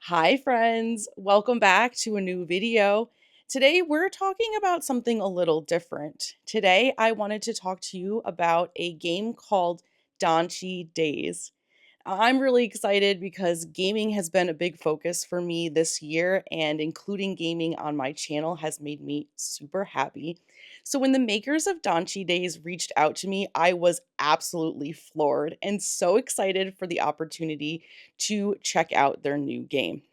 Hi friends, welcome back to a new video. Today we're talking about something a little different. Today I wanted to talk to you about a game called Danchi Days. I'm really excited because gaming has been a big focus for me this year, and including gaming on my channel has made me super happy. So, when the makers of Danchi Days reached out to me, I was absolutely floored and so excited for the opportunity to check out their new game.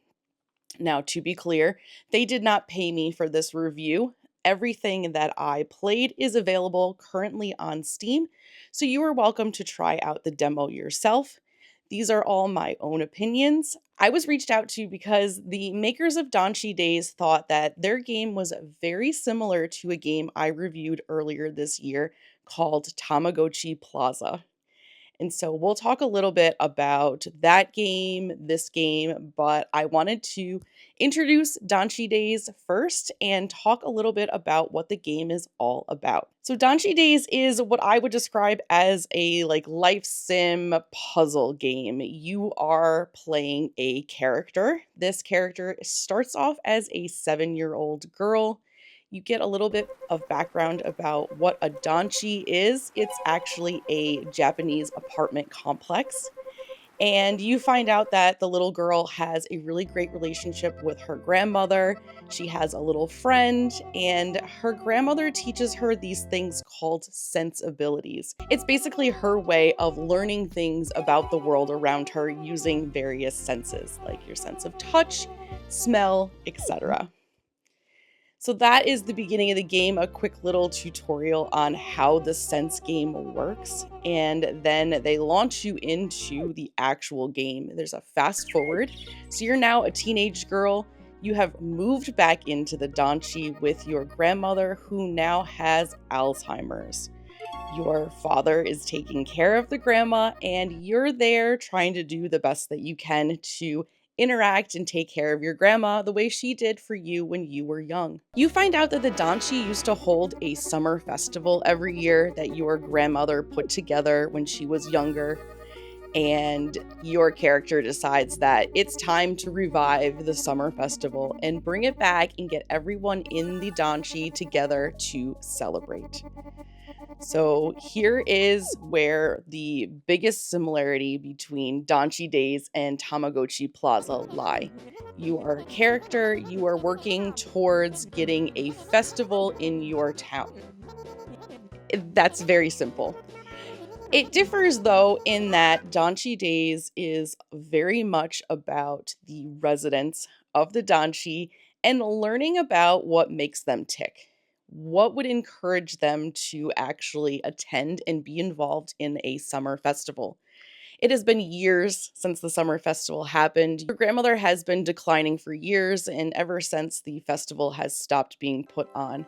Now, to be clear, they did not pay me for this review. Everything that I played is available currently on Steam, so you are welcome to try out the demo yourself. These are all my own opinions. I was reached out to because the makers of Danchi Days thought that their game was very similar to a game I reviewed earlier this year called Tamagotchi Plaza. And so we'll talk a little bit about that game, this game, but I wanted to introduce Danchi Days first and talk a little bit about what the game is all about. So Danchi Days is what I would describe as a life sim puzzle game. You are playing a character. This character starts off as a 7-year-old girl. You get a little bit of background about what a danchi is. It's actually a Japanese apartment complex. And you find out that the little girl has a really great relationship with her grandmother. She has a little friend, and her grandmother teaches her these things called sensibilities. It's basically her way of learning things about the world around her using various senses, like your sense of touch, smell, etc. So that is the beginning of the game, a quick little tutorial on how the sense game works. And then they launch you into the actual game. There's a fast forward. So you're now a teenage girl. You have moved back into the Danchi with your grandmother, who now has Alzheimer's. Your father is taking care of the grandma, and you're there trying to do the best that you can to interact and take care of your grandma the way she did for you when you were young. You find out that the Danchi used to hold a summer festival every year that your grandmother put together when she was younger, and your character decides that it's time to revive the summer festival and bring it back and get everyone in the Danchi together to celebrate. So here is where the biggest similarity between Danchi Days and Tamagotchi Plaza lie. You are a character, you are working towards getting a festival in your town. That's very simple. It differs though in that Danchi Days is very much about the residents of the Danchi and learning about what makes them tick. What would encourage them to actually attend and be involved in a summer festival? It has been years since the summer festival happened. Your grandmother has been declining for years, and ever since the festival has stopped being put on.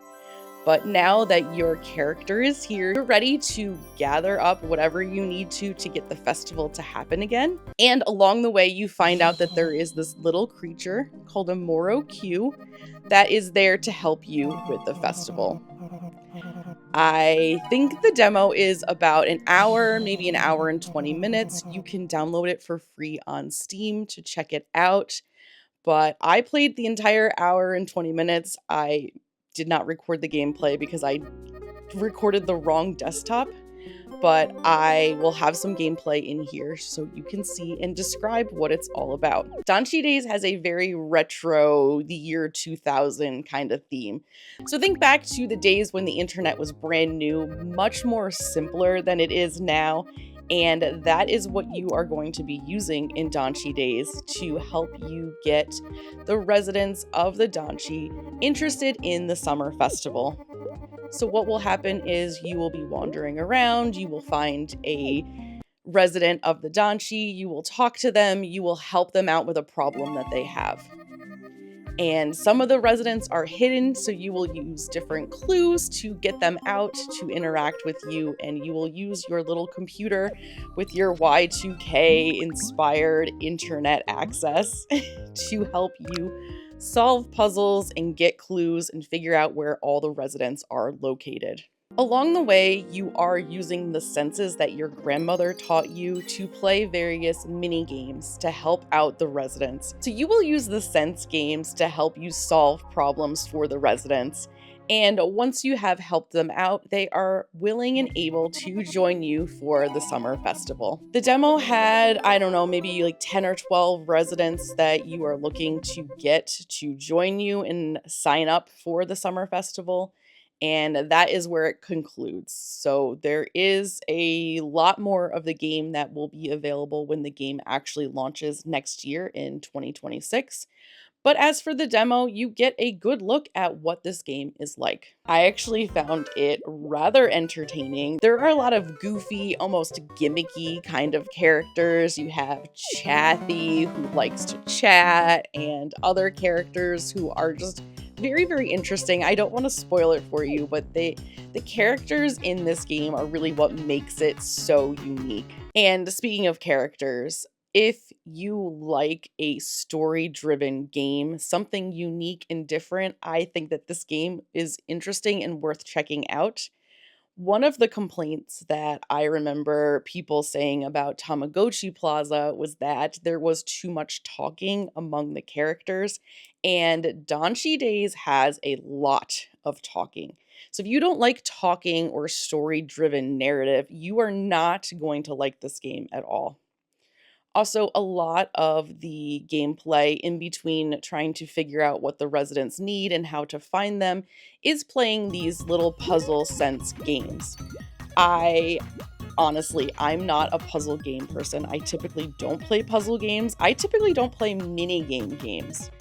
But now that your character is here, you're ready to gather up whatever you need to get the festival to happen again. And along the way, you find out that there is this little creature called a Moro Q that is there to help you with the festival. I think the demo is about an hour, maybe an hour and 20 minutes. You can download it for free on Steam to check it out. But I played the entire hour and 20 minutes. I did not record the gameplay because I recorded the wrong desktop, but I will have some gameplay in here so you can see and describe what it's all about. Danchi Days has a very retro, the year 2000 kind of theme. So think back to the days when the internet was brand new, much more simpler than it is now. And that is what you are going to be using in Danchi Days to help you get the residents of the Danchi interested in the summer festival. So what will happen is you will be wandering around, you will find a resident of the Danchi, you will talk to them, you will help them out with a problem that they have. And some of the residents are hidden, so you will use different clues to get them out to interact with you, and you will use your little computer with your Y2K inspired internet access to help you solve puzzles and get clues and figure out where all the residents are located. Along the way, you are using the senses that your grandmother taught you to play various mini games to help out the residents. So you will use the sense games to help you solve problems for the residents. And once you have helped them out, they are willing and able to join you for the summer festival. The demo had, I don't know, maybe like 10 or 12 residents that you are looking to get to join you and sign up for the summer festival. And that is where it concludes. So there is a lot more of the game that will be available when the game actually launches next year in 2026. But as for the demo, you get a good look at what this game is like. I actually found it rather entertaining. There are a lot of goofy, almost gimmicky kind of characters. You have Chathy, who likes to chat, and other characters who are just very, very interesting. I don't want to spoil it for you, but the characters in this game are really what makes it so unique. And speaking of characters, if you like a story-driven game, something unique and different, I think that this game is interesting and worth checking out. One of the complaints that I remember people saying about Tamagotchi Plaza was that there was too much talking among the characters, and Danchi Days has a lot of talking. So if you don't like talking or story-driven narrative, you are not going to like this game at all. Also, a lot of the gameplay in between trying to figure out what the residents need and how to find them is playing these little puzzle sense games. I I'm not a puzzle game person. I typically don't play puzzle games. I typically don't play mini game games.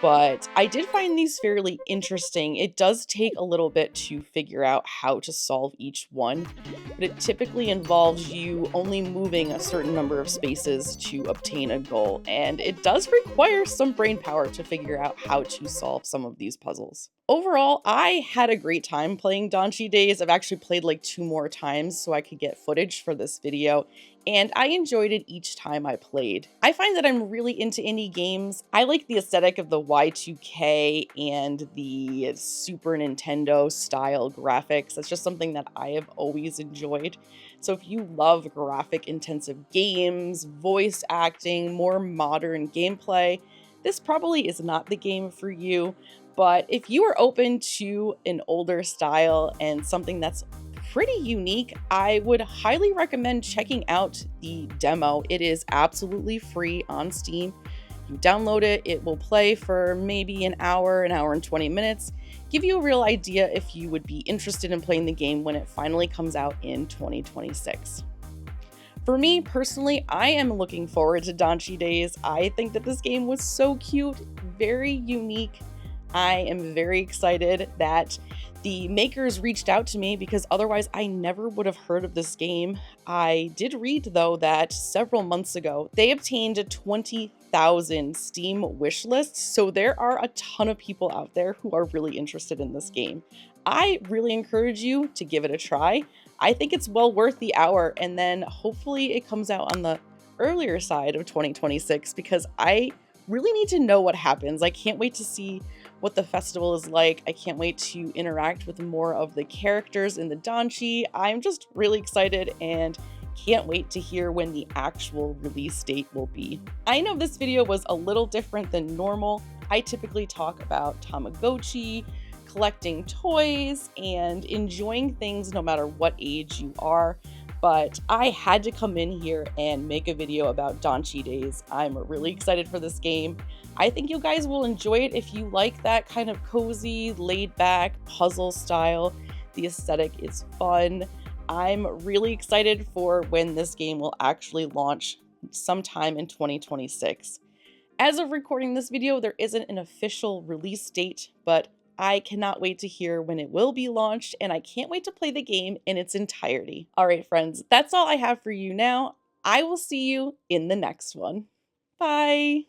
But I did find these fairly interesting. It does take a little bit to figure out how to solve each one, but it typically involves you only moving a certain number of spaces to obtain a goal, and it does require some brain power to figure out how to solve some of these puzzles. Overall, I had a great time playing Danchi Days. I've actually played like 2 more times so I could get footage for this video, and I enjoyed it each time I played. I find that I'm really into indie games. I like the aesthetic of the Y2K and the Super Nintendo style graphics. That's just something that I have always enjoyed. So if you love graphic intensive games, voice acting, more modern gameplay, this probably is not the game for you. But if you are open to an older style and something that's pretty unique, I would highly recommend checking out the demo. It is absolutely free on Steam. You download it, it will play for maybe an hour and 20 minutes, give you a real idea if you would be interested in playing the game when it finally comes out in 2026. For me personally, I am looking forward to Danchi Days. I think that this game was so cute, very unique. I am very excited that the makers reached out to me because otherwise I never would have heard of this game. I did read, though, that several months ago they obtained 20,000 Steam wishlists, so there are a ton of people out there who are really interested in this game. I really encourage you to give it a try. I think it's well worth the hour, and then hopefully it comes out on the earlier side of 2026 because I really need to know what happens. I can't wait to see what the festival is like. I can't wait to interact with more of the characters in the Danchi. I'm just really excited and can't wait to hear when the actual release date will be. I know this video was a little different than normal. I typically talk about Tamagotchi, collecting toys, and enjoying things no matter what age you are. But I had to come in here and make a video about Danchi Days. I'm really excited for this game. I think you guys will enjoy it if you like that kind of cozy, laid-back puzzle style. The aesthetic is fun. I'm really excited for when this game will actually launch sometime in 2026. As of recording this video, there isn't an official release date, but I cannot wait to hear when it will be launched, and I can't wait to play the game in its entirety. All right, friends, that's all I have for you now. I will see you in the next one. Bye!